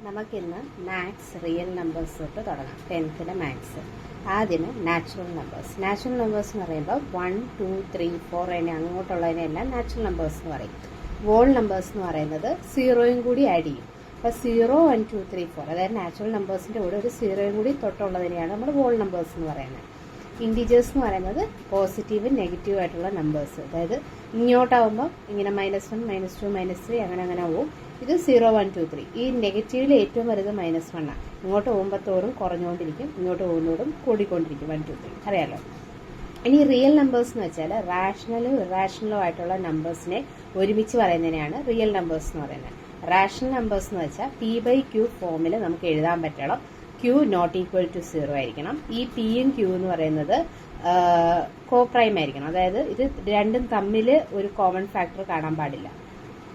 നമുക്കിന്ന് maths real numbers തൊട്ട് തുടങ്ങാം. 10th maths. ആദ്യം നാച്ചുറൽ നമ്പേഴ്സ്. നാച്ചുറൽ നമ്പേഴ്സ് എന്ന് പറയുമ്പോൾ 1, 2, 3, 4 അതിനെ അങ്ങോട്ടുള്ളതിനെല്ലാം നാച്ചുറൽ നമ്പേഴ്സ് എന്ന് പറയും. വോൾ നമ്പേഴ്സ് എന്ന് പറയുന്നത് സീറോയും കൂടി ആഡ് ചെയ്യും. അപ്പോൾ 0, 1, 2, 3, 4 അതായത് നാച്ചുറൽ നമ്പേഴ്സിൻ്റെ കൂടെ ഒരു സീറോയും കൂടി തൊട്ടുള്ളതിനെയാണ് നമ്മൾ വോൾ നമ്പേഴ്സ് എന്ന് പറയുന്നത്. ഇൻഡിജേഴ്സ് എന്ന് പറയുന്നത് പോസിറ്റീവും നെഗറ്റീവ് ആയിട്ടുള്ള നമ്പേഴ്സ്. അതായത് ഇങ്ങോട്ടാവുമ്പോൾ ഇങ്ങനെ -1, -2, -3 അങ്ങനെ പോവും. ഇത് 0, 1, 2, 3. ഈ നെഗറ്റീവിൽ ഏറ്റവും വലുത് -1 ആണ്. ഇങ്ങോട്ട് പോകുമ്പോഴത്തോടും കുറഞ്ഞുകൊണ്ടിരിക്കും, ഇങ്ങോട്ട് പോകുന്നതോടും കൂടിക്കൊണ്ടിരിക്കും. 1, 2, 3 അറിയാലോ. ഇനി റിയൽ നമ്പേഴ്സ് എന്ന് വെച്ചാൽ റാഷണലും ഇറാഷണലും ആയിട്ടുള്ള നമ്പേഴ്സിനെ ഒരുമിച്ച് പറയുന്നതിനെയാണ് റിയൽ നമ്പേഴ്സ് എന്ന് പറയുന്നത്. റാഷണൽ നമ്പേഴ്സ് എന്ന് വെച്ചാൽ P/Q ഫോമിൽ നമുക്ക് എഴുതാൻ പറ്റണം. Q ≠ 0 ആയിരിക്കണം. ഈ Pയും Q എന്ന് പറയുന്നത് കോപ്രൈം ആയിരിക്കണം. അതായത് ഇത് രണ്ടും തമ്മിൽ ഒരു കോമൺ ഫാക്ടർ കാണാൻ പാടില്ല.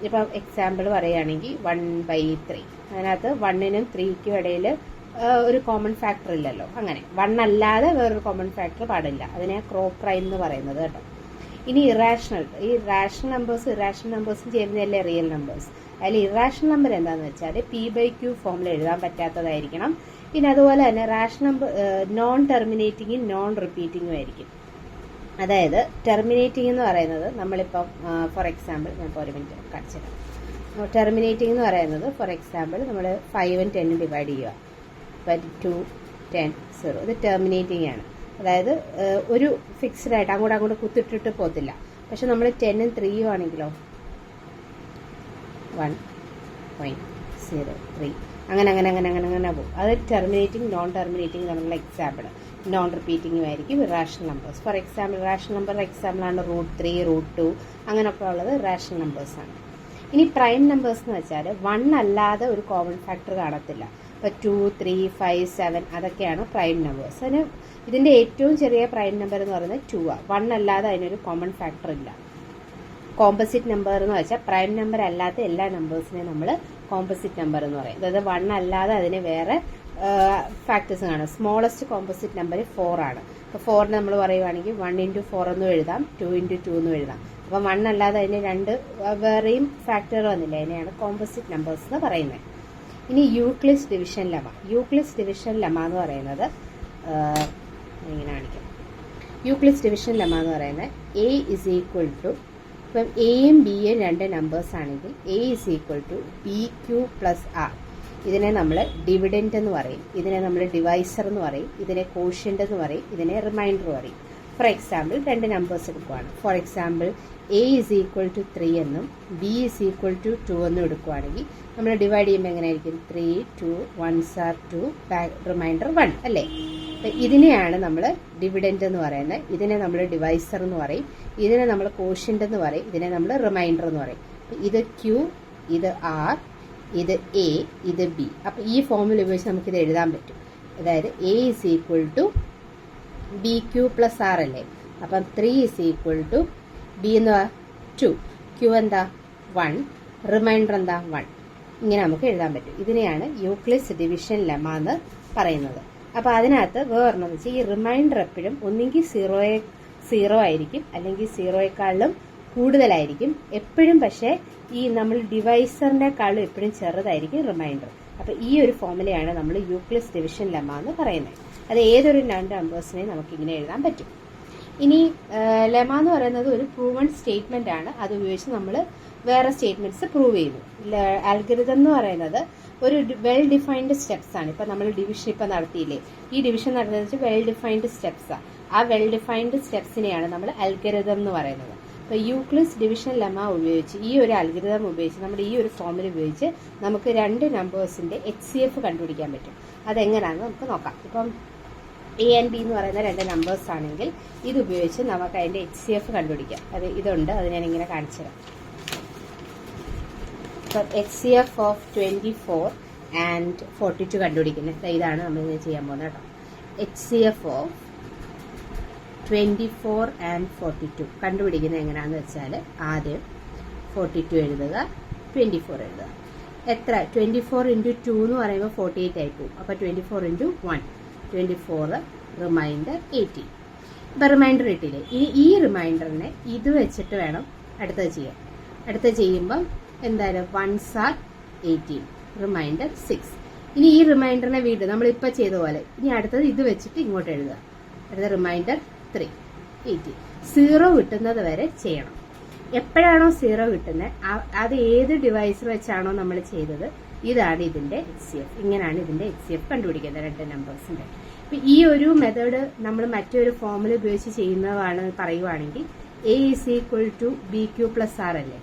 ഇപ്പം എക്സാമ്പിൾ പറയുകയാണെങ്കിൽ 1/3 അതിനകത്ത് 1നും 3ക്കും ഇടയിൽ ഒരു കോമൺ ഫാക്ടർ ഇല്ലല്ലോ. അങ്ങനെ 1 അല്ലാതെ വേറൊരു കോമൺ ഫാക്ടർ പാടില്ല. അതിനെ കോപ്രൈം എന്ന് പറയുന്നത് കേട്ടോ. ഇനി ഇറാഷണൽ, ഈ റാഷണൽ നമ്പേഴ്സ് ഇറാഷണൽ നമ്പേഴ്സും ചേരുന്നതല്ലേ റിയൽ നമ്പേഴ്സ്. അതിൽ ഇറാഷണൽ നമ്പർ എന്താണെന്ന് വെച്ചാൽ P/Q ഫോമിൽ എഴുതാൻ പറ്റാത്തതായിരിക്കണം. പിന്നെ അതുപോലെ തന്നെ റാഷണൽ നമ്പർ നോൺ ടെർമിനേറ്റിങ്ങും നോൺ റിപ്പീറ്റിങ്ങും ആയിരിക്കും. അതായത് ടെർമിനേറ്റിംഗ് എന്ന് പറയുന്നത് നമ്മളിപ്പം ഫോർ എക്സാമ്പിൾ ഞാൻ ഇപ്പോൾ ഒരു മിനിറ്റ് കാണിച്ചുതരാം. ടെർമിനേറ്റിംഗ് എന്ന് പറയുന്നത് ഫോർ എക്സാമ്പിൾ നമ്മൾ 5 ഉം 10 ഡിവൈഡ് ചെയ്യുക. 2, 10, 0 ഇത് ടെർമിനേറ്റിംഗ് ആണ്. അതായത് ഒരു ഫിക്സ്ഡ് ആയിട്ട് അങ്ങോട്ട് കുത്തിട്ടിട്ട് പോകത്തില്ല. പക്ഷെ നമ്മൾ 10 ഉം 3 ആണെങ്കിലോ 1.03 അങ്ങനെ പോകും. അത് ടെർമിനേറ്റിംഗ് നോൺ ടെർമിനേറ്റിംഗ് എന്നുള്ള എക്സാമ്പിൾ. നോൺ റിപ്പീറ്റിംഗും ആയിരിക്കും rational numbers. For example rational number എക്സാമ്പിളാണ് √3, √2 അങ്ങനെയൊക്കെ ഉള്ളത് റാഷണൽ നമ്പേഴ്സാണ്. ഇനി പ്രൈം നമ്പേഴ്സ് എന്ന് വെച്ചാൽ 1 അല്ലാതെ ഒരു കോമൺ ഫാക്ടർ കാണത്തില്ല. ഇപ്പോൾ 2, 3, 5, 7 അതൊക്കെയാണ് പ്രൈം നമ്പേഴ്സ്. അതിന് ഇതിൻ്റെ ഏറ്റവും ചെറിയ പ്രൈം നമ്പർ എന്ന് പറയുന്നത് 2 ആണ്. 1 അല്ലാതെ അതിനൊരു കോമൺ ഫാക്ടർ ഇല്ല. കോമ്പസിറ്റ് നമ്പർ എന്ന് വെച്ചാൽ പ്രൈം നമ്പർ അല്ലാത്ത എല്ലാ നമ്പേഴ്സിനെയും നമ്മൾ കോമ്പസിറ്റ് നമ്പർ എന്ന് പറയും. അതായത് 1 അല്ലാതെ അതിന് വേറെ ഫാക്ടേഴ്സ് കാണും. സ്മോളസ്റ്റ് കോമ്പസിറ്റ് നമ്പർ 4 ആണ്. അപ്പോൾ 4 നമ്മൾ പറയുവാണെങ്കിൽ 1 × 4 എന്നും എഴുതാം, 2 × 2 എന്നും എഴുതാം. അപ്പോൾ 1 അല്ലാതെ അതിന് രണ്ട് വേറെയും ഫാക്ടർ വന്നില്ല. അതിനെയാണ് കോമ്പസിറ്റ് നമ്പേഴ്സ് എന്ന് പറയുന്നത്. ഇനി Euclid's division lemma. Euclid's division lemma എന്ന് പറയുന്നത് ഇങ്ങനെ കാണിക്കാം. യൂക്ലിഡ്സ് ഡിവിഷൻ ലെമ എന്ന് പറയുന്നത് A = ഇപ്പം എയും ബിയും രണ്ട് നമ്പേഴ്സ് ആണെങ്കിൽ A = BQ + R. ഇതിനെ നമ്മൾ ഡിവിഡൻറ്റ് എന്ന് പറയും, ഇതിനെ നമ്മൾ ഡിവൈസർ എന്ന് പറയും, ഇതിനെ കോഷ്യൻ്റ് എന്ന് പറയും, ഇതിനെ റിമൈൻഡർ പറയും. ഫോർ എക്സാമ്പിൾ രണ്ട് നമ്പേഴ്സ് എടുക്കുവാണ്. ഫോർ എക്സാമ്പിൾ A = 3 എന്നും B = 2 എന്നും എടുക്കുവാണെങ്കിൽ നമ്മൾ ഡിവൈഡ് ചെയ്യുമ്പോൾ എങ്ങനെയായിരിക്കും? 3, 2, 1s are 2, റിമൈൻഡർ 1 അല്ലേ. അപ്പം ഇതിനെയാണ് നമ്മൾ ഡിവിഡൻറ്റ് എന്ന് പറയുന്നത്. ഇതിനെ നമ്മൾ ഡിവൈസർ എന്ന് പറയും, ഇതിനെ നമ്മൾ കോഷ്യൻ്റ് എന്ന് പറയും, ഇതിനെ നമ്മൾ റിമൈൻഡർ എന്ന് പറയും. ഇത് Q, ഇത് R, ഇത് A, ഇത് B. അപ്പം ഈ ഫോമിൽ ഉപയോഗിച്ച് നമുക്കിത് എഴുതാൻ പറ്റും. അതായത് A = BQ + R അല്ലേ. അപ്പം 3 = B എന്താ 2, Q എന്താ 1, റിമൈൻഡർ എന്താ 1. ഇങ്ങനെ നമുക്ക് എഴുതാൻ പറ്റും. ഇതിനെയാണ് യൂക്ലിഡ്സ് ഡിവിഷൻ ലെമ എന്ന് പറയുന്നത്. അപ്പോൾ അതിനകത്ത് വേറെന്ന് വെച്ചാൽ ഈ റിമൈൻഡർ എപ്പോഴും ഒന്നുകിൽ 0 ആയിരിക്കും, അല്ലെങ്കിൽ 0യേക്കാളും കൂടുതലായിരിക്കും എപ്പോഴും. പക്ഷേ ഈ നമ്മൾ ഡിവൈസറിനേക്കാളും എപ്പോഴും ചെറുതായിരിക്കും റിമൈൻഡർ. അപ്പോൾ ഈ ഒരു ഫോമുലയാണ് നമ്മൾ യൂക്ലിഡ്സ് ഡിവിഷൻ ലെമ എന്ന് പറയുന്നത്. അത് ഏതൊരു രണ്ട് നമ്പേഴ്സിനെയും നമുക്കിങ്ങനെ എഴുതാൻ പറ്റും. ഇനി ലെമ എന്ന് പറയുന്നത് ഒരു പ്രൂവൺ സ്റ്റേറ്റ്മെൻ്റ് ആണ്. അത് ഉപയോഗിച്ച് നമ്മൾ വേറെ സ്റ്റേറ്റ്മെൻറ്റ്സ് പ്രൂവ് ചെയ്യുന്നു. അൽഗോരിതം എന്ന് പറയുന്നത് ഒരു വെൽ ഡിഫൈൻഡ് സ്റ്റെപ്സ് ആണ്. ഇപ്പം നമ്മൾ ഡിവിഷൻ ഇപ്പം നടത്തിയില്ലേ, ഈ ഡിവിഷൻ നടന്നത് വെൽ ഡിഫൈൻഡ് സ്റ്റെപ്സാണ്. ആ വെൽ ഡിഫൈൻഡ് സ്റ്റെപ്സിനെയാണ് നമ്മൾ അൽഗോരിതം എന്ന് പറയുന്നത്. അപ്പോൾ യൂക്ലിഡ്സ് ഡിവിഷൻ ലെമ ഉപയോഗിച്ച് ഈ ഒരു അൽഗോരിതം ഉപയോഗിച്ച് നമ്മുടെ ഈ ഒരു ഫോമിൽ ഉപയോഗിച്ച് നമുക്ക് രണ്ട് നമ്പേഴ്സിൻ്റെ HCF കണ്ടുപിടിക്കാൻ പറ്റും. അതെങ്ങനെയാണെന്ന് നമുക്ക് നോക്കാം. ഇപ്പം A and B എന്ന് പറയുന്ന രണ്ട് നമ്പേഴ്സ് ആണെങ്കിൽ ഇത് ഉപയോഗിച്ച് നമുക്ക് അതിൻ്റെ HCF കണ്ടുപിടിക്കാം. അത് ഇതുണ്ട്, അത് ഞാനിങ്ങനെ കാണിച്ചു തരാം. ഇപ്പം HCF ഓഫ് 24 and 42 കണ്ടുപിടിക്കുന്നത് ഇതാണ് നമ്മൾ ചെയ്യാൻ പോകുന്നത് കേട്ടോ. HCF ഓഫ് 24 and 42 കണ്ടുപിടിക്കുന്നത് എങ്ങനെയാണെന്ന് വെച്ചാൽ ആദ്യം 42 എഴുതുക, 24 എഴുതുക. എത്ര? 24 × 2 എന്ന് പറയുമ്പോൾ 48 ആയി പോകും. അപ്പോൾ 24 × 1, 24, റിമൈൻഡർ 18. ഇപ്പം റിമൈൻഡർ കിട്ടിയില്ലേ. ഇനി ഈ റിമൈൻഡറിനെ ഇത് വെച്ചിട്ട് വേണം അടുത്തത് ചെയ്യാൻ. അടുത്തത് ചെയ്യുമ്പം എന്തായാലും 1s are 18, റിമൈൻഡർ 6. ഇനി ഈ റിമൈൻഡറിനെ വീണ്ടും നമ്മളിപ്പോൾ ചെയ്ത പോലെ ഇനി അടുത്തത് ഇത് വെച്ചിട്ട് ഇങ്ങോട്ട് എഴുതുക. അടുത്ത റിമൈൻഡർ 3 18. 0 കിട്ടുന്നത് വരെ ചെയ്യണം. എപ്പോഴാണോ 0 കിട്ടുന്നത് അത് ഏത് ഡിവൈസ് വെച്ചാണോ നമ്മൾ ചെയ്തത് ഇതാണ് ഇതിന്റെ HCF. ഇങ്ങനെയാണ് ഇതിന്റെ HCF കണ്ടുപിടിക്കുന്നത് രണ്ട് നമ്പേഴ്സിന്റെ. ഈ ഒരു മെത്തേഡ് നമ്മൾ മറ്റൊരു ഫോമുല ഉപയോഗിച്ച് ചെയ്യുന്നതാണ് പറയുവാണെങ്കിൽ A is equal to BQ plus R അല്ലേ.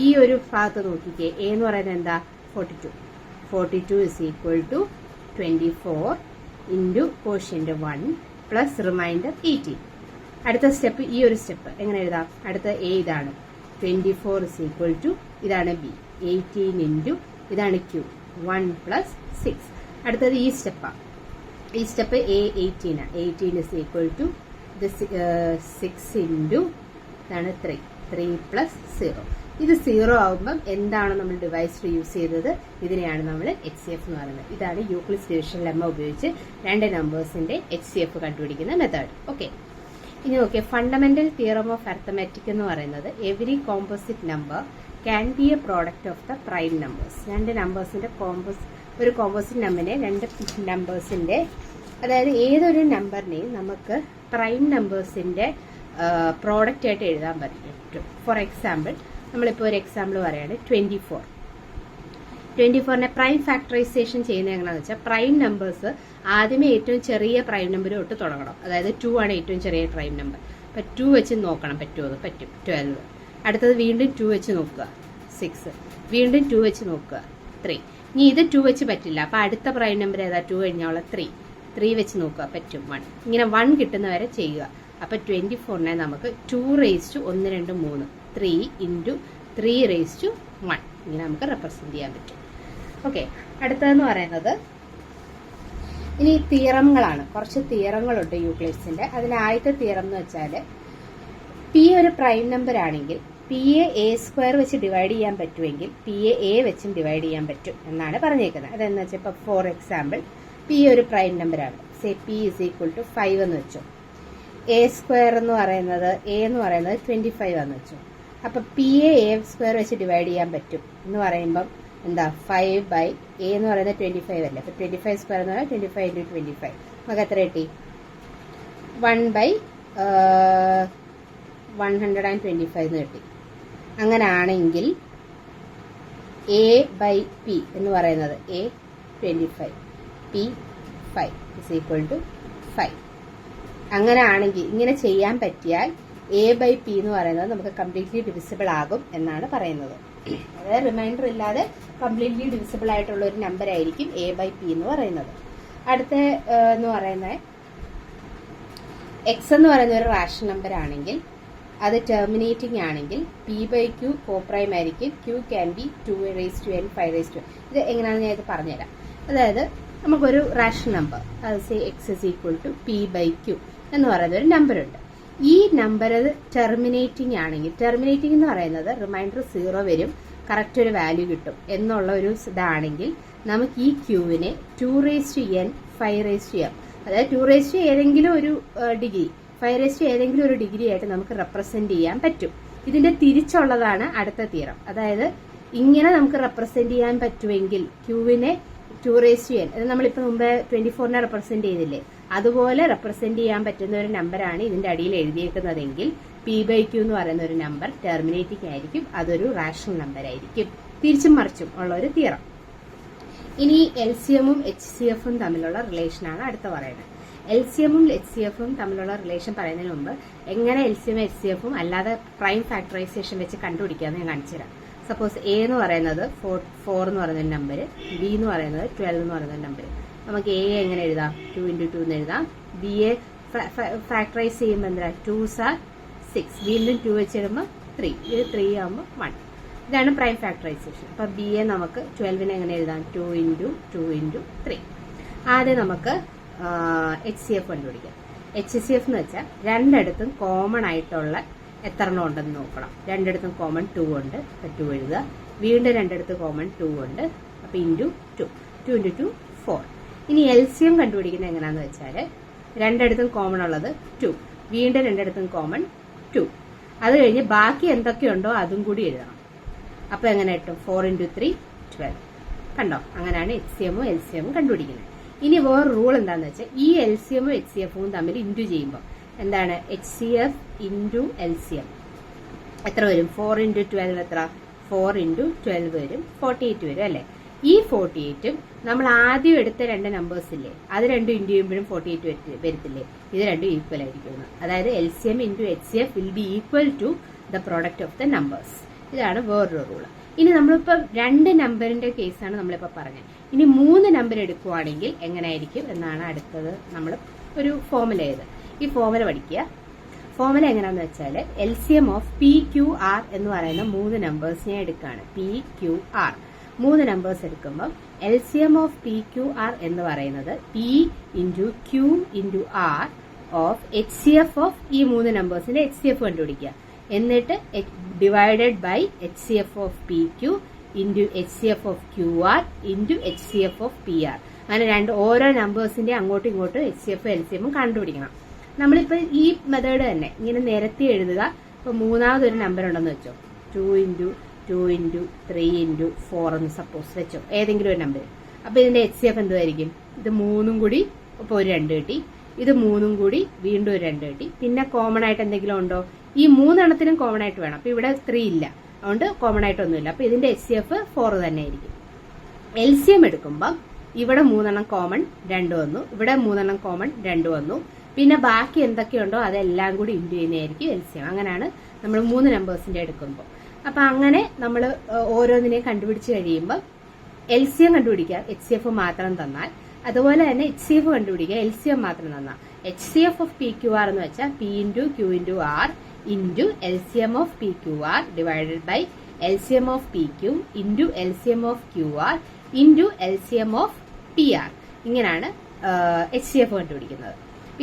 ഈ ഒരു ഭാഗത്ത് നോക്കിക്കേ, A എന്ന് പറയുന്നത് എന്താ 42 is equal to 24 into quotient 1 plus remainder 18. അടുത്ത സ്റ്റെപ്പ് ഈ ഒരു സ്റ്റെപ്പ് എങ്ങനെ എഴുതാം? അടുത്ത A ഇതാണ് 24 is equal to ഇതാണ് B 18 into ഇതാണ് Q 1 plus 6. അടുത്തത് ഈ സ്റ്റെപ്പാണ്. ഈ step A 18 is equal to 6 into ഇതാണ് 3 plus 0. ഇത് 0 ആകുമ്പം എന്താണ് നമ്മൾ ഡിവൈസ് യൂസ് ചെയ്തത്? ഇതിനെയാണ് നമ്മൾ HCF എന്ന് പറയുന്നത്. ഇതാണ് യൂക്ലിഡ്സ് ഡിവിഷൻ ലെമ്മ ഉപയോഗിച്ച് രണ്ട് നമ്പേഴ്സിന്റെ HCF കണ്ടുപിടിക്കുന്ന മെത്തേഡ്. ഓക്കെ, ഇനി നോക്കിയ ഫണ്ടമെന്റൽ തിയറം ഓഫ് അരിത്തമാറ്റിക് എന്ന് പറയുന്നത് every composite number can be A product of the prime numbers. രണ്ട് നമ്പേഴ്സിന്റെ ഒരു കോമ്പോസിറ്റ് നമ്പറിനെ രണ്ട് നമ്പേഴ്സിന്റെ അതായത് ഏതൊരു നമ്പറിനെയും നമുക്ക് പ്രൈം നമ്പേഴ്സിന്റെ പ്രോഡക്റ്റ് ആയിട്ട് എഴുതാൻ പറ്റും. ഫോർ എക്സാമ്പിൾ നമ്മളിപ്പോൾ ഒരു എക്സാമ്പിൾ പറയുകയാണ് 24നെ പ്രൈം ഫാക്ടറൈസേഷൻ ചെയ്യുന്നത് എങ്ങനെയാണെന്ന് വെച്ചാൽ പ്രൈം നമ്പേഴ്സ് ആദ്യമേ ഏറ്റവും ചെറിയ പ്രൈം നമ്പർ തൊട്ട് തുടങ്ങണം. അതായത് 2 ആണ് ഏറ്റവും ചെറിയ പ്രൈം നമ്പർ. അപ്പം 2 വെച്ച് നോക്കണം, പറ്റുമോ? പറ്റും. 12. അടുത്തത് വീണ്ടും 2 വെച്ച് നോക്കുക 6. വീണ്ടും 2 വെച്ച് നോക്കുക 3. ഇനി ഇത് 2 വെച്ച് പറ്റില്ല. അപ്പം അടുത്ത പ്രൈം നമ്പർ ഏതാ? 2 കഴിഞ്ഞാൽ 3 വെച്ച് നോക്കുക, പറ്റും. 1. ഇങ്ങനെ 1 കിട്ടുന്നവരെ ചെയ്യുക. അപ്പം 24നെ നമുക്ക് 2 raised to 1 2 3 3 into 3 raised to 1 ഇങ്ങനെ നമുക്ക് റെപ്രസെന്റ് ചെയ്യാൻ പറ്റും. ഓക്കെ, അടുത്തതെന്ന് പറയുന്നത് ഇനി തിയറങ്ങളാണ്. കുറച്ച് തിയറങ്ങളുണ്ട് യൂക്ലിഡ്സിന്റെ. അതിന് ആദ്യത്തെ തിയറം എന്ന് വെച്ചാൽ പി ഒരു പ്രൈം നമ്പർ ആണെങ്കിൽ പി എ സ്ക്വയർ വെച്ച് ഡിവൈഡ് ചെയ്യാൻ പറ്റുമെങ്കിൽ പി എ വെച്ചും ഡിവൈഡ് ചെയ്യാൻ പറ്റും എന്നാണ് പറഞ്ഞേക്കുന്നത്. അതെന്ന് വെച്ചാൽ ഇപ്പോൾ ഫോർ എക്സാമ്പിൾ പി ഒരു പ്രൈം നമ്പറാണ്. Say p is equal to 5 എന്ന് വെച്ചു. എ സ്ക്വയർ എന്ന് പറയുന്നത് 25 എന്ന് വെച്ചു. അപ്പൊ പി എ സ്ക്വയർ വെച്ച് ഡിവൈഡ് ചെയ്യാൻ പറ്റും എന്ന് പറയുമ്പം എന്താ 5/a എന്ന് പറയുന്നത് 25 അല്ലേ. അപ്പൊ 25 സ്ക്വയർ എന്ന് പറഞ്ഞാൽ 25 into 25 നമുക്ക് എത്ര കിട്ടി? 1/125 എന്ന് കിട്ടി. അങ്ങനാണെങ്കിൽ a/p എന്ന് പറയുന്നത് a 25 p 5 is equal to 5. അങ്ങനെ ആണെങ്കിൽ ഇങ്ങനെ ചെയ്യാൻ പറ്റിയാൽ a/p എന്ന് പറയുന്നത് നമുക്ക് കംപ്ലീറ്റ്ലി ഡിവിസിബിൾ ആകും എന്നാണ് പറയുന്നത്. അതായത് റിമൈൻഡർ ഇല്ലാതെ കംപ്ലീറ്റ്ലി ഡിവിസിബിൾ ആയിട്ടുള്ള ഒരു നമ്പർ ആയിരിക്കും a/p എന്ന് പറയുന്നത്. അടുത്ത എന്ന് പറയുന്നത് എക്സ് എന്ന് പറയുന്ന ഒരു റാഷണൽ നമ്പർ ആണെങ്കിൽ അത് ടെർമിനേറ്റിംഗ് ആണെങ്കിൽ p/q കോപ്രൈം ആയിരിക്കും. q can be 2 raised to n 5 raised to n. ഇത് എങ്ങനെയാണെന്ന് ഞാൻ ഇത് പറഞ്ഞുതരാം. അതായത് നമുക്കൊരു റാഷണൽ നമ്പർ അത് say x is equal to p/q എന്ന് പറയുന്ന ഒരു നമ്പർ ഉണ്ട്. ഈ നമ്പർ ടെർമിനേറ്റിംഗ് ആണെങ്കിൽ, ടെർമിനേറ്റിംഗ് എന്ന് പറയുന്നത് റിമൈൻഡർ 0 വരും, കറക്റ്റ് ഒരു വാല്യൂ കിട്ടും എന്നുള്ള ഒരു ഇതാണെങ്കിൽ നമുക്ക് ഈ ക്യൂവിനെ 2 raised to n 5 raised to m അതായത് 2 raised to ഏതെങ്കിലും ഒരു ഡിഗ്രി 5 raised to ഏതെങ്കിലും ഒരു ഡിഗ്രി ആയിട്ട് നമുക്ക് റെപ്രസെന്റ് ചെയ്യാൻ പറ്റും. ഇതിന്റെ തിരിച്ചുള്ളതാണ് അടുത്ത തിയറം. അതായത് ഇങ്ങനെ നമുക്ക് റെപ്രസെന്റ് ചെയ്യാൻ പറ്റുമെങ്കിൽ ക്യൂവിനെ 2 raised to n അത് നമ്മളിപ്പോൾ മുമ്പ് 24നെ റെപ്രസെന്റ് ചെയ്തില്ലേ, അതുപോലെ റെപ്രസെന്റ് ചെയ്യാൻ പറ്റുന്ന ഒരു നമ്പറാണ് ഇതിന്റെ അടിയിൽ എഴുതിയേക്കുന്നതെങ്കിൽ p/q എന്ന് പറയുന്ന ഒരു നമ്പർ ടെർമിനേറ്റിംഗ് ആയിരിക്കും. അതൊരു റാഷണൽ നമ്പർ ആയിരിക്കും. തിരിച്ചും മറിച്ചും ഉള്ള ഒരു തിയറം. ഇനി LCMഉം HCFഉം തമ്മിലുള്ള റിലേഷനാണ് അടുത്ത പറയുന്നത്. LCMഉം HCFഉം തമ്മിലുള്ള റിലേഷൻ പറയുന്നതിന് മുമ്പ് എങ്ങനെ LCM HCFഉം അല്ലാതെ പ്രൈം ഫാക്ടറൈസേഷൻ വെച്ച് കണ്ടുപിടിക്കാമെന്ന് ഞാൻ കാണിച്ചു തരാം. സപ്പോസ് എ എന്ന് പറയുന്നത് 4 എന്ന് പറയുന്ന നമ്പർ, ബി എന്ന് പറയുന്നത് 12 എന്ന് പറയുന്ന നമ്പർ. നമുക്ക് എ എങ്ങനെ എഴുതാം? 2 into 2 എന്ന് എഴുതാം. ബി എ ഫാക്ടറൈസ് ചെയ്യുമ്പോൾ എന്താ 2s are 6. വീണ്ടും 2 വെച്ചിടുമ്പോൾ 3. ഇത് 3 ആകുമ്പോൾ 1. ഇതാണ് പ്രൈം ഫാക്ടറൈസേഷൻ. അപ്പം ബി എ നമുക്ക് 12നെ എങ്ങനെ എഴുതാം? 2 into 2 into 3. ആദ്യം നമുക്ക് HCF കണ്ടുപിടിക്കാം. HCF എന്ന് വെച്ചാൽ രണ്ടിടത്തും കോമൺ ആയിട്ടുള്ള എത്ര എണ്ണം ഉണ്ടെന്ന് നോക്കണം. രണ്ടിടത്തും കോമൺ 2 ഉണ്ട്. അപ്പം 2 എഴുതുക. വീണ്ടും രണ്ടിടത്ത് കോമൺ 2 ഉണ്ട്. അപ്പം ഇൻറ്റു 2 into 2 4. ഇനി LCM കണ്ടുപിടിക്കുന്നത് എങ്ങനെയാണെന്ന് വെച്ചാൽ രണ്ടിടത്തും കോമൺ ഉള്ളത് 2, വീണ്ടും രണ്ടിടത്തും കോമൺ 2, അത് കഴിഞ്ഞ് ബാക്കി എന്തൊക്കെയുണ്ടോ അതും കൂടി എഴുതണം. അപ്പം എങ്ങനെ കിട്ടും? 4 into 3 12. കണ്ടോ? അങ്ങനെയാണ് HCMഉം LCMഉം കണ്ടുപിടിക്കുന്നത്. ഇനി വേറെ റൂൾ എന്താണെന്ന് വെച്ചാൽ ഈ LCMഉം HCFഉം തമ്മിൽ ഇൻറ്റു ചെയ്യുമ്പോൾ എന്താണ് HCF ഇൻറ്റു LCM എത്ര വരും? 4 × 12 എത്ര? 4 × 12 വരും, 48 വരും അല്ലേ? ഈ 48ഉം നമ്മൾ ആദ്യം എടുത്ത രണ്ട് നമ്പേഴ്സ് ഇല്ലേ, അത് രണ്ടും ഇൻറ്റു ചെയ്യുമ്പോഴും 48 വരത്തില്ലേ? ഇത് രണ്ടും ഈക്വൽ ആയിരിക്കും. അതായത് LCM into HCF will be equal to the product of the numbers. ഇതാണ് വേറൊരു റൂള്. ഇനി നമ്മളിപ്പോൾ 2 നമ്പറിന്റെ കേസാണ് നമ്മളിപ്പോൾ പറഞ്ഞത്. ഇനി 3 നമ്പർ എടുക്കുവാണെങ്കിൽ എങ്ങനെയായിരിക്കും എന്നാണ് അടുത്തത്. നമ്മൾ ഒരു ഫോർമുല ചെയ്ത് ഈ ഫോർമുല പഠിക്കുക. ഫോർമുല എങ്ങനെയാണെന്ന് വെച്ചാൽ LCM ഓഫ് PQR എന്ന് പറയുന്ന 3 നമ്പേഴ്സ് ഞാൻ എടുക്കുകയാണ്. PQR 3 നമ്പേഴ്സ് എടുക്കുമ്പോൾ LCM ഓഫ് PQR എന്ന് പറയുന്നത് P × Q × R of HCF of ഈ 3 നമ്പേഴ്സിന്റെ HCF കണ്ടുപിടിക്കുക. എന്നിട്ട് divided by HCF of PQ into HCF of QR into HCF of PR. അങ്ങനെ ഓരോ നമ്പേഴ്സിന്റെ അങ്ങോട്ടും ഇങ്ങോട്ടും HCF LCM കണ്ടുപിടിക്കണം. നമ്മളിപ്പോൾ ഈ മെത്തേഡ് തന്നെ ഇങ്ങനെ നിരത്തി എഴുതുക. ഇപ്പോൾ മൂന്നാമതൊരു നമ്പർ ഉണ്ടെന്ന് വെച്ചോ, 2 × 2 × 3 × 4 എന്ന് സപ്പോസ് വെച്ചോ, ഏതെങ്കിലും ഒരു നമ്പർ. അപ്പോൾ ഇതിന്റെ HCF എന്തുമായിരിക്കും? ഇത് 3ഉം കൂടി ഇപ്പോൾ ഒരു 2 കിട്ടി, ഇത് 3ഉം കൂടി വീണ്ടും ഒരു 2 കിട്ടി. പിന്നെ കോമൺ ആയിട്ട് എന്തെങ്കിലും ഉണ്ടോ? ഈ 3 എണ്ണത്തിനും കോമൺ ആയിട്ട് വേണം. അപ്പോൾ ഇവിടെ 3 ഇല്ല, അതുകൊണ്ട് കോമൺ ആയിട്ടൊന്നുമില്ല. അപ്പോൾ ഇതിന്റെ HCF 4 തന്നെ ആയിരിക്കും. LCM എടുക്കുമ്പോൾ ഇവിടെ 3 എണ്ണം കോമൺ 2 വന്നു, ഇവിടെ 3 എണ്ണം കോമൺ 2 വന്നു. പിന്നെ ബാക്കി എന്തൊക്കെയുണ്ടോ അതെല്ലാം കൂടി ഇൻറ്റു ചെയ്യുന്നതായിരിക്കും LCM. അങ്ങനെയാണ് നമ്മൾ 3 നമ്പേഴ്സിന്റെ എടുക്കുമ്പോൾ. അപ്പം അങ്ങനെ നമ്മൾ ഓരോന്നിനെയും കണ്ടുപിടിച്ച് കഴിയുമ്പോൾ LCM കണ്ടുപിടിക്കുക HCF മാത്രം തന്നാൽ, അതുപോലെ തന്നെ HCF കണ്ടുപിടിക്കുക LCM മാത്രം തന്നാൽ. HCF ഓഫ് PQR എന്ന് വെച്ചാൽ P × Q × R into LCM of PQR divided by LCM of PQ into LCM of QR into LCM of PR. ഇങ്ങനെയാണ് HCF കണ്ടുപിടിക്കുന്നത്.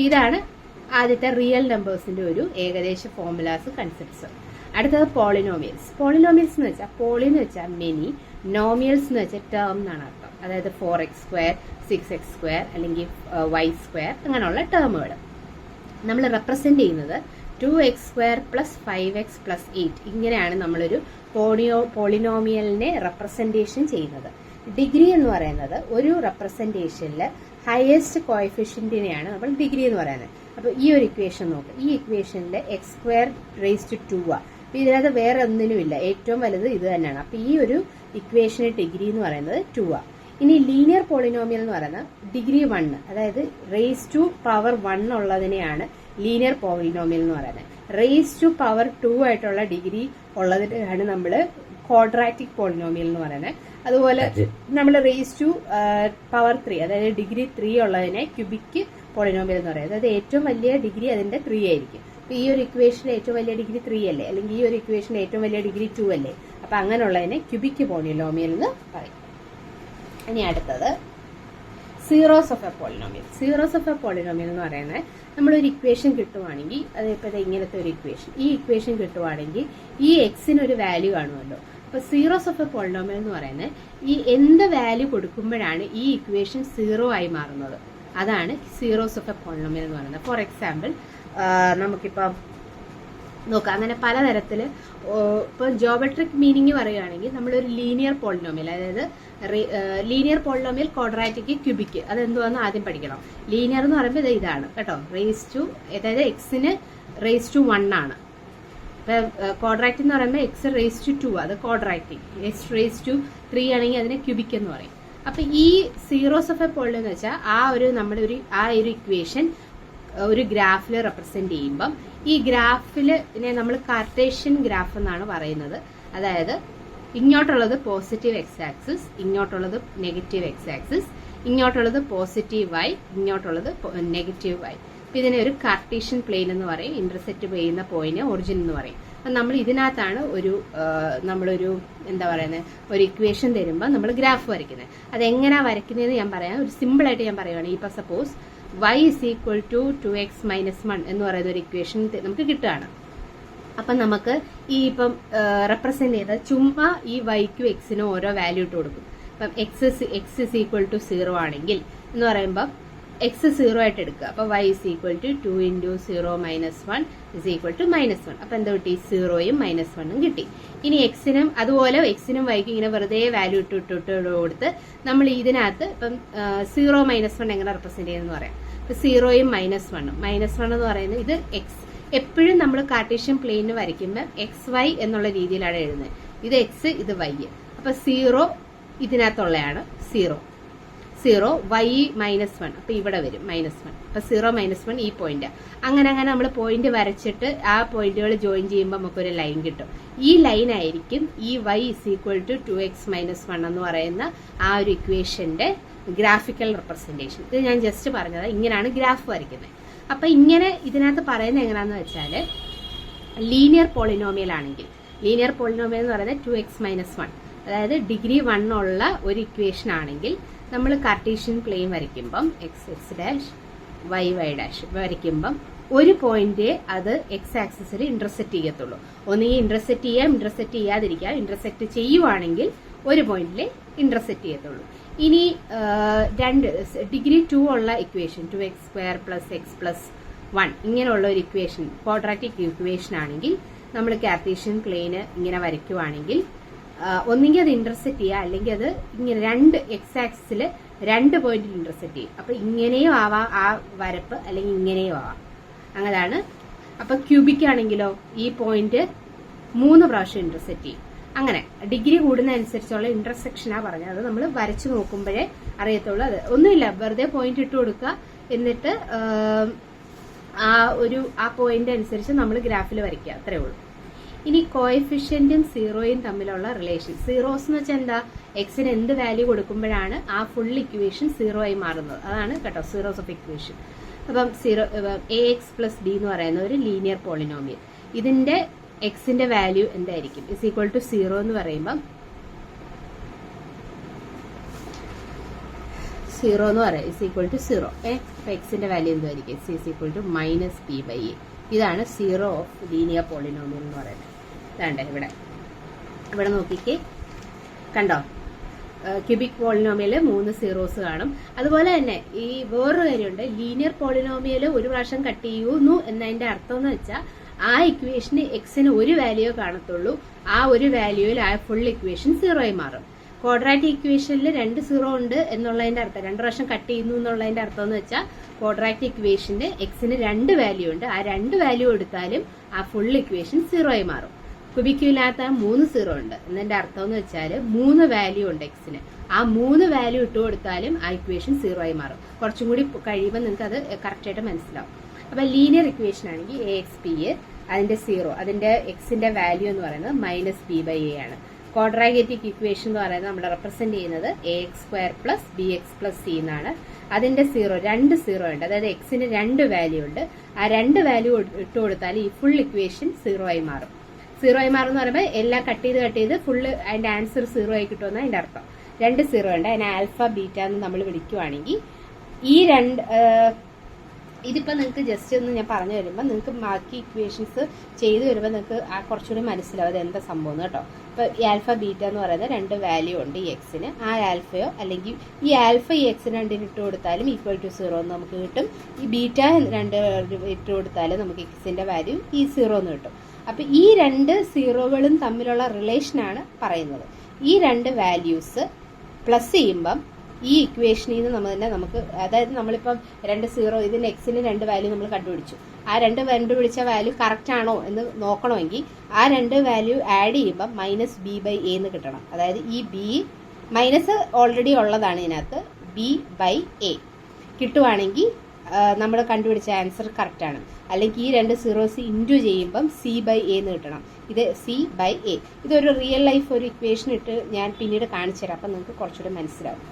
ഇതാണ് ആദ്യത്തെ റിയൽ നമ്പേഴ്സിന്റെ ഒരു ഏകദേശ ഫോർമുലാസ്, കൺസെപ്റ്റ്സ്. അടുത്തത് പോളിനോമിയൽസ്. പോളിനോമിയൽസ് എന്ന് വെച്ചാൽ പോളി എന്ന് വെച്ചാൽ മെനി, നോമിയൽസ് എന്ന് വെച്ചാൽ ടേം എന്നാണ് അർത്ഥം. അതായത് 4x² 6x² അല്ലെങ്കിൽ y² അങ്ങനെയുള്ള ടേമുകൾ നമ്മൾ റെപ്രസെന്റ് ചെയ്യുന്നത് 2x² + 5x + 8. ഇങ്ങനെയാണ് നമ്മളൊരു പോളിനോമിയലിനെ റെപ്രസെന്റേഷൻ ചെയ്യുന്നത്. ഡിഗ്രി എന്ന് പറയുന്നത് ഒരു റെപ്രസെന്റേഷനിൽ ഹയസ്റ്റ് കോഎഫിഷ്യന്റിനെയാണ് നമ്മൾ ഡിഗ്രി എന്ന് പറയുന്നത്. അപ്പോൾ ഈ ഒരു ഇക്വേഷൻ നോക്കുക. ഈ ഇക്വേഷനിൽ x² ⁻² 2 ആണ്. അപ്പോൾ ഇതിനകത്ത് വേറെ ഒന്നിനുമില്ല, ഏറ്റവും വലുത് ഇത് തന്നെയാണ്. അപ്പോൾ ഈ ഒരു ഇക്വേഷന് ഡിഗ്രി എന്ന് പറയുന്നത് 2 ആണ്. ഇനി ലീനിയർ പോളിനോമിയൽ എന്ന് പറയുന്നത് ഡിഗ്രി 1, അതായത് raised⁻1 ഉള്ളതിനെയാണ് ലീനിയർ പോളിനോമിയൽ എന്ന് പറയുന്നത്. raised⁻2 ആയിട്ടുള്ള ഡിഗ്രി ഉള്ളതിനെയാണ് നമ്മൾ ക്വാഡ്രാറ്റിക് പോളിനോമിയൽ എന്ന് പറയുന്നത്. അതുപോലെ നമ്മൾ raised⁻3 അതായത് ഡിഗ്രി 3 ഉള്ളതിനെ ക്യൂബിക് പോളിനോമിയൽ എന്ന് പറയുന്നത്. അതായത് ഏറ്റവും വലിയ ഡിഗ്രി അതിന്റെ 3 ആയിരിക്കും. അപ്പൊ ഈ ഒരു ഇക്വേഷനിൽ ഏറ്റവും വലിയ ഡിഗ്രി 3 അല്ലേ, അല്ലെങ്കിൽ ഈ ഒരു ഇക്വേഷനിൽ ഏറ്റവും വലിയ ഡിഗ്രി 2 അല്ലേ. അപ്പൊ അങ്ങനെയുള്ളതിനെ ക്യൂബിക് പോളിനോമിയൽ എന്ന് പറയും. ഇനി അടുത്തത് zeros of A polynomial. Zeros of A polynomial എന്ന് പറയുന്നത് നമ്മളൊരു ഇക്വേഷൻ കിട്ടുവാണെങ്കിൽ, അതിപ്പോൾ ഇങ്ങനത്തെ ഒരു ഇക്വേഷൻ, ഈ ഇക്വേഷൻ കിട്ടുവാണെങ്കിൽ ഈ എക്സിന് ഒരു വാല്യൂ കാണുമല്ലോ. അപ്പൊ സീറോസ് ഓഫ് എ പോളിനോമിയൽ എന്ന് പറയുന്നത് ഈ എന്ത് വാല്യൂ കൊടുക്കുമ്പോഴാണ് ഈ ഇക്വേഷൻ 0 ആയി മാറുന്നത്, അതാണ് സീറോസ് ഓഫ് എ പോളിനോമിയൽ എന്ന് പറയുന്നത്. ഫോർ എക്സാമ്പിൾ നമുക്കിപ്പം നോക്കാം. അങ്ങനെ പലതരത്തിൽ ഇപ്പോൾ ജോമെട്രിക് മീനിങ് പറയുകയാണെങ്കിൽ നമ്മളൊരു ലീനിയർ പോളിനോമിയൽ, അതായത് ലീനിയർ പോളിനോമിയൽ, ക്വാഡ്രാറ്റിക്, ക്യൂബിക്, അതെന്തുവാന്ന് ആദ്യം പഠിക്കണം. ലീനിയർ എന്ന് പറയുമ്പോൾ ഇതാണ് കേട്ടോ, അതായത് എക്സിന് raised⁻1 ആണ്. ഇപ്പൊ ക്വാഡ്രാറ്റിക് എന്ന് പറയുമ്പോൾ x⁻², അത് ക്വാഡ്രാറ്റിക്. x⁻3 ആണെങ്കിൽ അതിനെ ക്യൂബിക് എന്ന് പറയും. അപ്പൊ ഈ സീറോസ് ഓഫ് എ പോളിനോമിയൽ എന്ന് വെച്ചാൽ ആ ഒരു ഇക്വേഷൻ ഒരു ഗ്രാഫിൽ റെപ്രസെന്റ് ചെയ്യുമ്പം ഈ ഗ്രാഫിനെ നമ്മൾ കാർട്ടേഷ്യൻ ഗ്രാഫ് എന്നാണ് പറയുന്നത്. അതായത് ഇങ്ങോട്ടുള്ളത് പോസിറ്റീവ് എക്സ് ആക്സിസ്, ഇങ്ങോട്ടുള്ളത് നെഗറ്റീവ് എക്സ് ആക്സിസ്, ഇങ്ങോട്ടുള്ളത് പോസിറ്റീവ് വൈ, ഇങ്ങോട്ടുള്ളത് നെഗറ്റീവ് വൈ. ഇതിനെ ഒരു കാർട്ടീഷ്യൻ പ്ലെയിൻ എന്ന് പറയും. ഇന്റർസെക്റ്റ് ചെയ്യുന്ന പോയിന്റ് ഒറിജിൻ എന്ന് പറയും. അപ്പം നമ്മൾ ഇതിനകത്താണ് നമ്മളൊരു എന്താ പറയുന്നത്, ഒരു ഇക്വേഷൻ തരുമ്പോൾ നമ്മൾ ഗ്രാഫ് വരയ്ക്കുന്നത്. അതെങ്ങനെയാണ് വരയ്ക്കുന്നതെന്ന് ഞാൻ പറയാം. ഒരു സിമ്പിളായിട്ട് ഞാൻ പറയുകയാണ്. ഇപ്പം സപ്പോസ് y = 2x - 1 എന്ന് പറയുന്ന ഒരു ഇക്വേഷൻ നമുക്ക് കിട്ടുകയാണ്. അപ്പം നമുക്ക് ഈ ഇപ്പം റെപ്രസെന്റ് ചെയ്ത ചുമ്മാ ഈ വൈക്കും എക്സിനും ഓരോ വാല്യൂ ഇട്ട് കൊടുക്കും. ഇപ്പം x = 0 ആണെങ്കിൽ എന്ന് പറയുമ്പോൾ എക്സ് 0 ആയിട്ട് എടുക്കുക. അപ്പോൾ y is equal to 2 into 0 minus 1 is equal to -1. അപ്പോൾ എന്താ കിട്ടി? 0യും -1ഉം കിട്ടി. ഇനി എക്സിനും അതുപോലെ എക്സിനും വൈക്കും ഇങ്ങനെ വെറുതെ വാല്യൂ ഇട്ട് കൊടുത്ത് നമ്മൾ ഇതിനകത്ത് ഇപ്പം 0 -1 എങ്ങനെ റെപ്രസെന്റ് ചെയ്യുന്നതെന്ന് പറയാം. ഇപ്പം 0യും -1ഉം -1 എന്ന് പറയുന്നത് ഇത് എക്സ്. എപ്പോഴും നമ്മൾ കാർട്ടീഷ്യൻ പ്ലെയിന് വരയ്ക്കുമ്പോൾ XY എന്നുള്ള രീതിയിലാണ് എഴുതുന്നത്. ഇത് എക്സ്, ഇത് വൈ. അപ്പം 0 ഇതിനകത്തുള്ളതാണ് 0 y -1. അപ്പോൾ ഇവിടെ വരും -1. അപ്പോൾ 0 -1 ഈ പോയിന്റ്. അങ്ങനെ നമ്മൾ പോയിന്റ് വരച്ചിട്ട് ആ പോയിന്റുകൾ ജോയിൻ ചെയ്യുമ്പോൾ നമുക്കൊരു ലൈൻ കിട്ടും. ഈ ലൈൻ ആയിരിക്കും ഈ y is equal to 2x - 1 എന്ന് പറയുന്ന ആ ഒരു ഇക്വേഷന്റെ ഗ്രാഫിക്കൽ റെപ്രസെന്റേഷൻ. ഇത് ഞാൻ ജസ്റ്റ് പറഞ്ഞത് ഇങ്ങനെയാണ് ഗ്രാഫ് വരയ്ക്കുന്നത്. അപ്പം ഇങ്ങനെ ഇതിനകത്ത് പറയുന്നത് എങ്ങനെയാണെന്ന് വെച്ചാൽ ലീനിയർ പോളിനോമിയൽ ആണെങ്കിൽ, ലീനിയർ പോളിനോമിയൽ എന്ന് പറയുന്നത് 2x - 1, അതായത് ഡിഗ്രി 1 ഉള്ള ഒരു ഇക്വേഷൻ ആണെങ്കിൽ നമ്മൾ കാർട്ടീഷ്യൻ പ്ലെയിൻ വരയ്ക്കുമ്പം x(x') y(y') വരയ്ക്കുമ്പം ഒരു പോയിന്റ് അത് എക്സ് ആക്സിസിൽ ഇന്റർസെക്ട് ചെയ്യത്തുള്ളൂ. ഒന്നുകിൽ ഇന്റർസെക്ട് ചെയ്യാം, ഇന്റർസെക്ട് ചെയ്യാതിരിക്കാം. ഇന്റർസെക്ട് ചെയ്യുവാണെങ്കിൽ ഒരു പോയിന്റിൽ ഇന്റർസെക്ട് ചെയ്യത്തുള്ളൂ. ഇനി ഡിഗ്രി 2 ഉള്ള ഇക്വേഷൻ 2x² + x + 1 ഇങ്ങനെയുള്ള ഒരു ഇക്വേഷൻ, ക്വാഡ്രാറ്റിക് ഇക്വേഷൻ ആണെങ്കിൽ നമ്മൾ കാർട്ടീഷ്യൻ പ്ലെയിന് ഇങ്ങനെ വരയ്ക്കുവാണെങ്കിൽ ഒന്നെങ്കിൽ അത് ഇന്റർസെക്ട് ചെയ്യുക, അല്ലെങ്കിൽ അത് ഇങ്ങനെ രണ്ട് എക്സ് ആക്സിസിൽ 2 പോയിന്റിൽ ഇന്റർസെക്ട് ചെയ്യും. അപ്പൊ ഇങ്ങനെയും ആവാം ആ വരപ്പ്, അല്ലെങ്കിൽ ഇങ്ങനെയും ആവാം. അങ്ങനെയാണ്. അപ്പൊ ക്യൂബിക് ആണെങ്കിലോ ഈ പോയിന്റ് 3 പ്രാവശ്യം ഇന്റർസെക്ട് ചെയ്യും. അങ്ങനെ ഡിഗ്രി കൂടുന്ന അനുസരിച്ചുള്ള ഇന്റർസെക്ഷനാ പറഞ്ഞത്. അത് നമ്മൾ വരച്ചു നോക്കുമ്പോഴേ അറിയത്തുള്ളൂ. അത് ഒന്നുമില്ല, വെറുതെ പോയിന്റ് ഇട്ട് കൊടുക്കുക, എന്നിട്ട് ആ പോയിന്റ് അനുസരിച്ച് നമ്മൾ ഗ്രാഫിൽ വരയ്ക്കുക, അത്രേ ഉള്ളൂ. ഇനി കോഎഫിഷ്യന്റും സീറോയും തമ്മിലുള്ള റിലേഷൻ. സീറോസ് എന്ന് വെച്ചാൽ എന്താ? എക്സിന് എന്ത് വാല്യൂ കൊടുക്കുമ്പോഴാണ് ആ ഫുൾ ഇക്വേഷൻ 0 ആയി മാറുന്നത്. അതാണ് കേട്ടോ സീറോസ് ഓഫ് ഇക്വേഷൻ. അപ്പം ax + b എന്ന് പറയുന്ന ഒരു ലീനിയർ പോളിനോമിയൽ. ഇതിന്റെ എക്സിന്റെ വാല്യൂ എന്തായിരിക്കും? ഇസ് ഈക്വൽ ടു 0 എന്ന് പറയുമ്പം 0 എന്ന് പറയാം ഇസ് ഈക്വൽ ടു 0. അപ്പൊ എക്സിന്റെ വാല്യൂ എന്തായിരിക്കും? Is equal to -p/a. ഇതാണ് 0 ഓഫ് ലീനിയർ പോളിനോമിയൽ എന്ന് പറയുന്നത്. ഇതാണ്ടേ ഇവിടെ നോക്കിക്കേ, കണ്ടോ? ക്യൂബിക് പോളിനോമിയല് 3 സീറോസ് കാണും. അതുപോലെ തന്നെ ഈ വേറൊരു കാര്യമുണ്ട്, ലീനിയർ പോളിനോമിയല് ഒരു പ്രാവശ്യം കട്ട് ചെയ്യുന്നു എന്നതിന്റെ അർത്ഥം എന്ന് വെച്ചാൽ ആ ഇക്വേഷന് എക്സിന് ഒരു വാല്യൂ കാണത്തുള്ളൂ. ആ ഒരു വാല്യൂയിൽ ആ ഫുൾ ഇക്വേഷൻ 0 ആയി മാറും. ക്വാഡ്രാറ്റിക് ഇക്വേഷനിൽ 2 0 ഉണ്ട് എന്നുള്ളതിന്റെ അർത്ഥം, 2 പ്രാവശ്യം കട്ട് ചെയ്യുന്നു എന്നുള്ളതിന്റെ അർത്ഥം എന്ന് വെച്ചാൽ ക്വാഡ്രാറ്റിക് ഇക്വേഷന് എക്സിന് 2 വാല്യൂ ഉണ്ട്. ആ 2 വാല്യൂ എടുത്താലും ആ ഫുൾ ഇക്വേഷൻ 0 ആയി മാറും. ക്യൂബിക്കില്ലാത്ത 3 0 ഉണ്ട് എന്നതിന്റെ അർത്ഥം എന്ന് വെച്ചാൽ 3 വാല്യൂ ഉണ്ട് എക്സിന്. ആ 3 വാല്യൂ ഇട്ട് കൊടുത്താലും ആ ഇക്വേഷൻ 0 ആയി മാറും. കുറച്ചും കൂടി കഴിയുമ്പോൾ നിങ്ങൾക്ക് അത് കറക്റ്റായിട്ട് മനസ്സിലാവും. അപ്പൊ ലീനിയർ ഇക്വേഷൻ ആണെങ്കിൽ AXP അതിന്റെ 0, അതിന്റെ എക്സിന്റെ വാല്യൂ എന്ന് പറയുന്നത് -p/a ആണ്. ക്വാഡ്രാറ്റിക് ഇക്വേഷൻ എന്ന് പറയുന്നത് നമ്മൾ റെപ്രസെന്റ് ചെയ്യുന്നത് ax² + bx + c എന്നാണ്. അതിന്റെ 0 2 0 ഉണ്ട്, അതായത് എക്സിന് 2 വാല്യൂ ഉണ്ട്. ആ 2 വാല്യൂ ഇട്ട് കൊടുത്താൽ ഈ ഫുൾ ഇക്വേഷൻ 0 ആയി മാറും. 0 ആയി മാറും എന്ന് പറയുമ്പോൾ എല്ലാം കട്ട് ചെയ്ത് ഫുള്ള് അതിന്റെ ആൻസർ 0 ആയി കിട്ടുമെന്ന് അതിന്റെ അർത്ഥം. 2 0 ഉണ്ട്, അതിനെ ആൽഫ ബീറ്റ എന്ന് നമ്മൾ വിളിക്കുവാണെങ്കിൽ ഈ ഇതിപ്പോൾ നിങ്ങൾക്ക് ജസ്റ്റ് ഒന്ന് ഞാൻ പറഞ്ഞു വരുമ്പോൾ നിങ്ങൾക്ക് ബാക്കി ഇക്വേഷൻസ് ചെയ്ത് വരുമ്പോൾ നിങ്ങൾക്ക് ആ കുറച്ചുകൂടി മനസ്സിലാവും അത് എന്താ സംഭവം കേട്ടോ. ഇപ്പോൾ ഈ ആൽഫ ബീറ്റ എന്ന് പറയുന്നത് 2 വാല്യൂ ഉണ്ട് ഈ എക്സിന്. ആ ആൽഫയോ അല്ലെങ്കിൽ ഈ ആൽഫ ഈ എക്സിന് 2 ഇട്ട് കൊടുത്താലും ഈക്വൽ ടു 0 എന്ന് നമുക്ക് കിട്ടും. ഈ ബീറ്റ 2 ഇട്ട് കൊടുത്താലും നമുക്ക് എക്സിന്റെ വാല്യൂ ഈ 0 എന്ന് കിട്ടും. അപ്പം ഈ 2 സീറോകളും തമ്മിലുള്ള റിലേഷനാണ് പറയുന്നത്. ഈ 2 വാല്യൂസ് പ്ലസ് ചെയ്യുമ്പം ഈ ഇക്വേഷനിൽ നിന്ന് നമുക്ക് അതായത് നമ്മളിപ്പം 2 0 ഇതിന് എക്സിന് 2 വാല്യൂ നമ്മൾ കണ്ടുപിടിച്ചു. ആ 2 കണ്ടുപിടിച്ച വാല്യൂ കറക്റ്റ് ആണോ എന്ന് നോക്കണമെങ്കിൽ ആ 2 വാല്യൂ ആഡ് ചെയ്യുമ്പം -b/a എന്ന് കിട്ടണം. അതായത് ഈ ബി മൈനസ് ഓൾറെഡി ഉള്ളതാണ് ഇതിനകത്ത്, b/a കിട്ടുവാണെങ്കിൽ നമ്മൾ കണ്ടുപിടിച്ച ആൻസർ കറക്റ്റ് ആണ്. അല്ലെങ്കിൽ ഈ 2 സീറോസ് ഇൻറ്റു ചെയ്യുമ്പം c/a എന്ന് കിട്ടണം. ഇത് c/a. ഇതൊരു റിയൽ ലൈഫ് ഒരു ഇക്വേഷൻ ഇട്ട് ഞാൻ പിന്നീട് കാണിച്ചു തരാം, അപ്പം നിങ്ങൾക്ക് കുറച്ചുകൂടി മനസ്സിലാവും.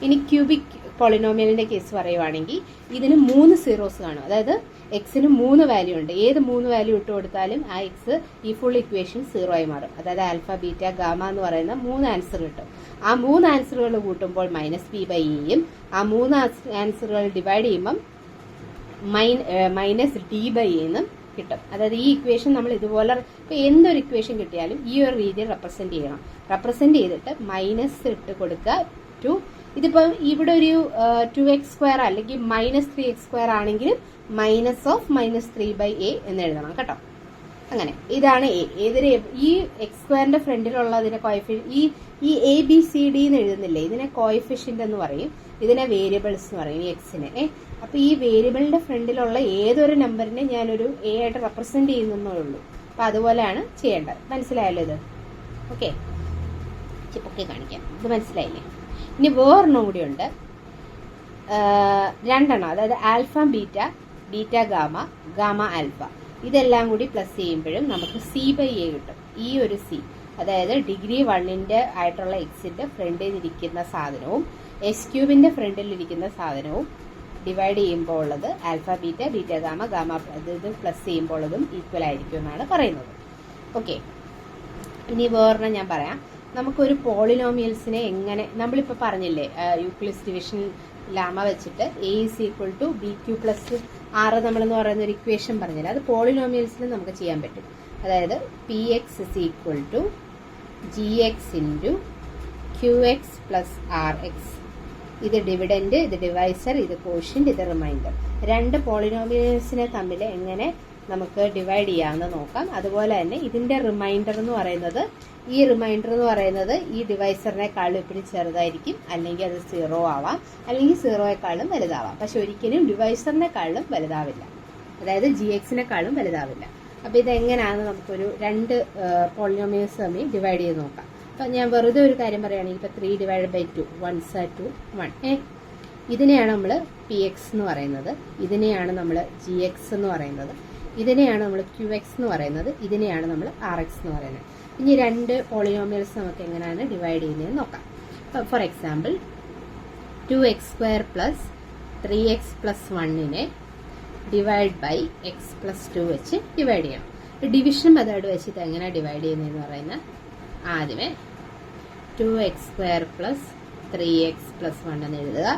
ഇനി ക്യൂബിക് പോളിനോമിയലിന്റെ കേസ് പറയുവാണെങ്കിൽ ഇതിന് 3 സീറോസ് കാണും. അതായത് എക്സിന് 3 വാല്യൂ ഉണ്ട്. ഏത് 3 വാല്യൂ ഇട്ട് കൊടുത്താലും ആ എക്സ് ഈ ഫുൾ ഇക്വേഷൻ 0 ആയി മാറും. അതായത് ആൽഫ ബീറ്റ ഗാമ എന്ന് പറയുന്ന 3 ആൻസർ കിട്ടും. ആ 3 ആൻസറുകൾ കൂട്ടുമ്പോൾ -p/aയും ആ 3 ആൻസറുകൾ ഡിവൈഡ് ചെയ്യുമ്പം -d/a എന്നും കിട്ടും. അതായത് ഈ ഇക്വേഷൻ നമ്മൾ ഇതുപോലെ ഇപ്പോൾ എന്തൊരു ഇക്വേഷൻ കിട്ടിയാലും ഈ ഒരു രീതിയിൽ റെപ്രസെന്റ് ചെയ്യണം. റെപ്രസെന്റ് ചെയ്തിട്ട് മൈനസ് ഇട്ട് കൊടുക്കുക ടു ഇതിപ്പം ഇവിടെ ഒരു 2x² അല്ലെങ്കിൽ -3x² ആണെങ്കിലും -3/a എന്ന് എഴുതണം കേട്ടോ. അങ്ങനെ ഇതാണ് എ. ഏതൊരു ഈ x² ഫ്രണ്ടിലുള്ളതിനെ ഈ ABCD എന്ന് എഴുതുന്നില്ലേ, ഇതിനെ കോഎഫിഷ്യന്റ് എന്ന് പറയും, ഇതിനെ വേരിയബിൾസ് എന്ന് പറയും എക്സിനെ. അപ്പൊ ഈ വേരിയബിളിന്റെ ഫ്രണ്ടിലുള്ള ഏതൊരു നമ്പറിനെ ഞാനൊരു എ ആയിട്ട് റെപ്രസെന്റ് ചെയ്യുന്നേ ഉള്ളൂ. അപ്പൊ അതുപോലെയാണ് ചെയ്യേണ്ടത്. മനസ്സിലായല്ലോ ഇത്? ഓക്കെ, പൊക്കെ കാണിക്കാം. ഇത് മനസ്സിലായില്ലേ? ഇനി വേറൊരെണ്ണം കൂടി ഉണ്ട്, രണ്ടെണ്ണം. അതായത് alpha beta, beta gamma, gamma alpha. ഇതെല്ലാം കൂടി പ്ലസ് ചെയ്യുമ്പോഴും നമുക്ക് C/A കിട്ടും. ഈ ഒരു C, അതായത് ഡിഗ്രി 1ന്റെ ആയിട്ടുള്ള എക്സിന്റെ ഫ്രണ്ടിൽ ഇരിക്കുന്ന സാധനവും S³ ഫ്രണ്ടിലിരിക്കുന്ന സാധനവും ഡിവൈഡ് ചെയ്യുമ്പോൾ ഉള്ളത് alpha beta, beta gamma, gamma ഇത് പ്ലസ് ചെയ്യുമ്പോൾ ഉള്ളതും ഈക്വൽ ആയിരിക്കും എന്നാണ് പറയുന്നത്. ഓക്കെ, ഇനി വേറൊരെണ്ണം ഞാൻ പറയാം. നമുക്കൊരു പോളിനോമിയൽസിനെ എങ്ങനെ, നമ്മളിപ്പോൾ പറഞ്ഞില്ലേ യൂക്ലിഡ്സ് ഡിവിഷൻ ലാമ വെച്ചിട്ട് A=BQ+R നമ്മളെന്ന് പറയുന്ന ഒരു ഇക്വേഷൻ പറഞ്ഞില്ല, അത് പോളിനോമിയൽസിൽ നമുക്ക് ചെയ്യാൻ പറ്റും. അതായത് PX = GX × QX + RX. ഇത് ഡിവിഡൻഡ്, ഇത് ഡിവൈസർ, ഇത് കോഷ്യന്റ്, ഇത് റിമൈൻഡർ. രണ്ട് പോളിനോമിയൽസിനെ തമ്മിൽ എങ്ങനെ നമുക്ക് ഡിവൈഡ് ചെയ്യാമെന്ന് നോക്കാം. അതുപോലെ തന്നെ ഇതിന്റെ റിമൈൻഡർ എന്ന് പറയുന്നത്, ഈ റിമൈൻഡർ എന്ന് പറയുന്നത് ഈ ഡിവൈസറിനെക്കാളും ഇപ്പിടി ചെറുതായിരിക്കും, അല്ലെങ്കിൽ അത് 0 ആവാം, അല്ലെങ്കിൽ 0യെക്കാളും വലുതാവാം. പക്ഷെ ഒരിക്കലും ഡിവൈസറിനെക്കാളും വലുതാവില്ല, അതായത് GX-നെക്കാളും വലുതാവില്ല. അപ്പോൾ ഇതെങ്ങനെയാണ് നമുക്കൊരു രണ്ട് പോളിനോമിയൽസ് തമ്മിൽ ഡിവൈഡ് ചെയ്ത് നോക്കാം. അപ്പം ഞാൻ വെറുതെ ഒരു കാര്യം പറയുകയാണെങ്കിൽ, ഇപ്പോൾ 3/2 1/2 1 ഇതിനെയാണ് നമ്മൾ PX എന്ന് പറയുന്നത്, ഇതിനെയാണ് നമ്മൾ GX എന്ന് പറയുന്നത്, ഇതിനെയാണ് നമ്മൾ QX എന്ന് പറയുന്നത്, ഇതിനെയാണ് നമ്മൾ RX എന്ന് പറയുന്നത്. ഇനി രണ്ട് പോളിനോമിയൽസ് നമുക്ക് എങ്ങനെയാണ് ഡിവൈഡ് ചെയ്യുന്നതെന്ന് നോക്കാം. ഫോർ എക്സാമ്പിൾ 2x² + 3x + 1നെ ഡിവൈഡ് ബൈ x+2 വെച്ച് ഡിവൈഡ് ചെയ്യണം. ഡിവിഷൻ മെത്തേഡ് വെച്ചിട്ട് എങ്ങനെ ഡിവൈഡ് ചെയ്യുന്നതെന്ന് പറയുന്നത്, ആദ്യമേ 2x² + 3x + 1 എന്ന് എഴുതുക,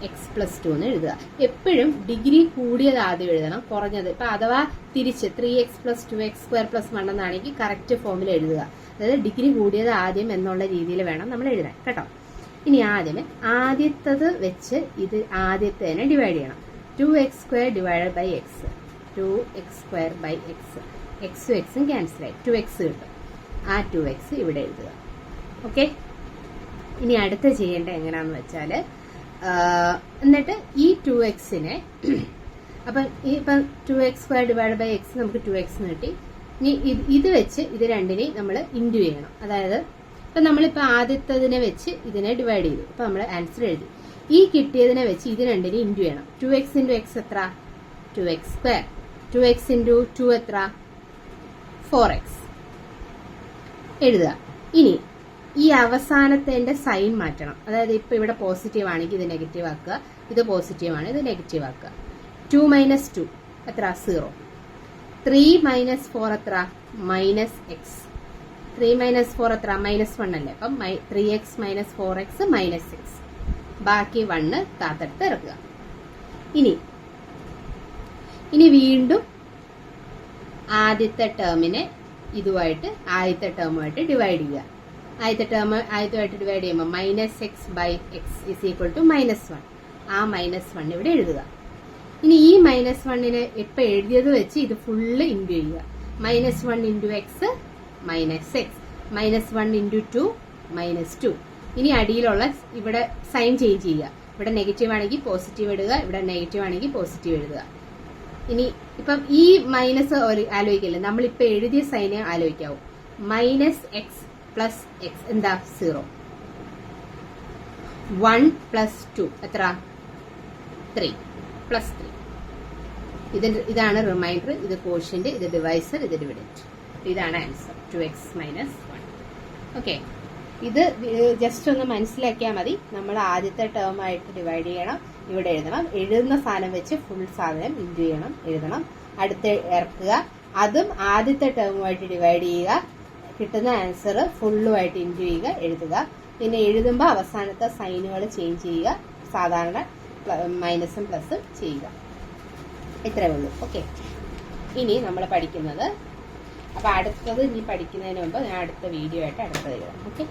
x+2 എന്ന് എഴുതുക. എപ്പോഴും ഡിഗ്രി കൂടിയത് ആദ്യം എഴുതണം, കുറഞ്ഞത് ഇപ്പൊ അഥവാ തിരിച്ച് 3x + 2x² + 1 എന്നാണെങ്കിൽ കറക്റ്റ് ഫോമിൽ എഴുതുക. അതായത് ഡിഗ്രി കൂടിയത് ആദ്യം എന്നുള്ള രീതിയിൽ വേണം നമ്മൾ എഴുതാൻ കേട്ടോ. ഇനി ആദ്യമേ ആദ്യത്തത് വെച്ച് ഇത് ആദ്യത്തേനെ ഡിവൈഡ് ചെയ്യണം. 2x² / x, 2x² / x, എക്സും എക്സും ക്യാൻസൽ ആയി 2x കിട്ടും. ആ 2x ഇവിടെ എഴുതുക. ഓക്കെ, ഇനി അടുത്ത ചെയ്യേണ്ടത് എങ്ങനെയാണെന്ന് വെച്ചാൽ, എന്നിട്ട് ഈ 2xനെ അപ്പം ഇപ്പം 2x² / x നമുക്ക് 2x കിട്ടി. ഇനി ഇത് വെച്ച് ഇത് രണ്ടിനെയും നമ്മൾ ഇൻറ്റു ചെയ്യണം. അതായത് ഇപ്പം നമ്മളിപ്പോൾ ആദ്യത്തതിനെ വെച്ച് ഇതിനെ ഡിവൈഡ് ചെയ്തു, ഇപ്പം നമ്മൾ ആൻസർ എഴുതി. ഈ കിട്ടിയതിനെ വെച്ച് ഇത് രണ്ടിനെയും ഇൻറ്റു ചെയ്യണം. 2x × x എത്ര? 2x². 2x × 2 എത്ര? 4x എഴുതുക. ഇനി ഈ അവസാനത്തെ സൈൻ മാറ്റണം. അതായത് ഇപ്പൊ ഇവിടെ പോസിറ്റീവ് ആണെങ്കിൽ ഇത് നെഗറ്റീവ് ആക്കുക, ഇത് പോസിറ്റീവ് ആണ് ഇത് നെഗറ്റീവ് ആക്കുക. 2 - 2 എത്ര? 0. 3 - 4 എത്ര? -x. 3 - 4 എത്ര? -1 അല്ലേ? അപ്പം 3x - 4x -x. ബാക്കി 1 താത്തെടുത്ത് ഇറക്കുക. ഇനി വീണ്ടും ആദ്യത്തെ ടേമിനെ ഇതുമായിട്ട് ആദ്യത്തെ ടേമുമായിട്ട് ഡിവൈഡ് ചെയ്യുക. ആദ്യമായിട്ട് ഡിവൈഡ് ചെയ്യുമ്പോൾ -x/x = -1. ആ -1 ഇവിടെ എഴുതുക. ഇനി ഈ -1നെ ഇപ്പൊ എഴുതിയത് വെച്ച് ഇത് ഫുള്ള് ഇൻറ്റു ചെയ്യുക. -1 × x -x, -1 × 2 -2. ഇനി അടിയിലുള്ള ഇവിടെ സൈൻ ചേഞ്ച് ചെയ്യുക. ഇവിടെ നെഗറ്റീവ് ആണെങ്കിൽ പോസിറ്റീവ് ഇടുക, ഇവിടെ നെഗറ്റീവ് ആണെങ്കിൽ പോസിറ്റീവ് എഴുതുക. ഇനി ഇപ്പം ഈ മൈനസ് ആലോചിക്കില്ല, നമ്മളിപ്പോൾ എഴുതിയ സൈനെ ആലോചിക്കാവൂ. -x + x എന്താ? 0. 1 + 2 എത്ര? 3 + 3. ഇതാണ് റിമൈൻഡർ, ഇത് കോഷ്യന്റ്, ഇത് ഡിവൈസർ, ഇത് ഡിവിഡൻഡ്. ഇതാണ് ആൻസർ 2x - 1. ഓക്കെ, ഇത് ജസ്റ്റ് ഒന്ന് മനസ്സിലാക്കിയാൽ മതി. നമ്മൾ ആദ്യത്തെ ടേമായിട്ട് ഡിവൈഡ് ചെയ്യണം, ഇവിടെ എഴുതണം, എഴുതുന്ന സാധനം വെച്ച് ഫുൾ സാധനം ഇൻറ്റു ചെയ്യണം, എഴുതണം, അടുത്ത ഇറക്കുക, അതും ആദ്യത്തെ ടേമുമായിട്ട് ഡിവൈഡ് ചെയ്യുക, കിട്ടുന്ന ആൻസർ ഫുള്ളുമായിട്ട് ഇൻറ്റു ചെയ്യുക, എഴുതുക. പിന്നെ എഴുതുമ്പോൾ അവസാനത്തെ സൈനുകൾ ചേഞ്ച് ചെയ്യുക, സാധാരണ മൈനസും പ്ലസും ചെയ്യുക. ഇത്രയേ ഉള്ളൂ. ഓക്കെ, ഇനി നമ്മൾ പഠിക്കുന്നത്, അപ്പോൾ അടുത്തത് ഇനി പഠിക്കുന്നതിന് മുമ്പ് ഞാൻ അടുത്ത വീഡിയോ ആയിട്ട് അടുത്തത് എഴുതാം. ഓക്കെ.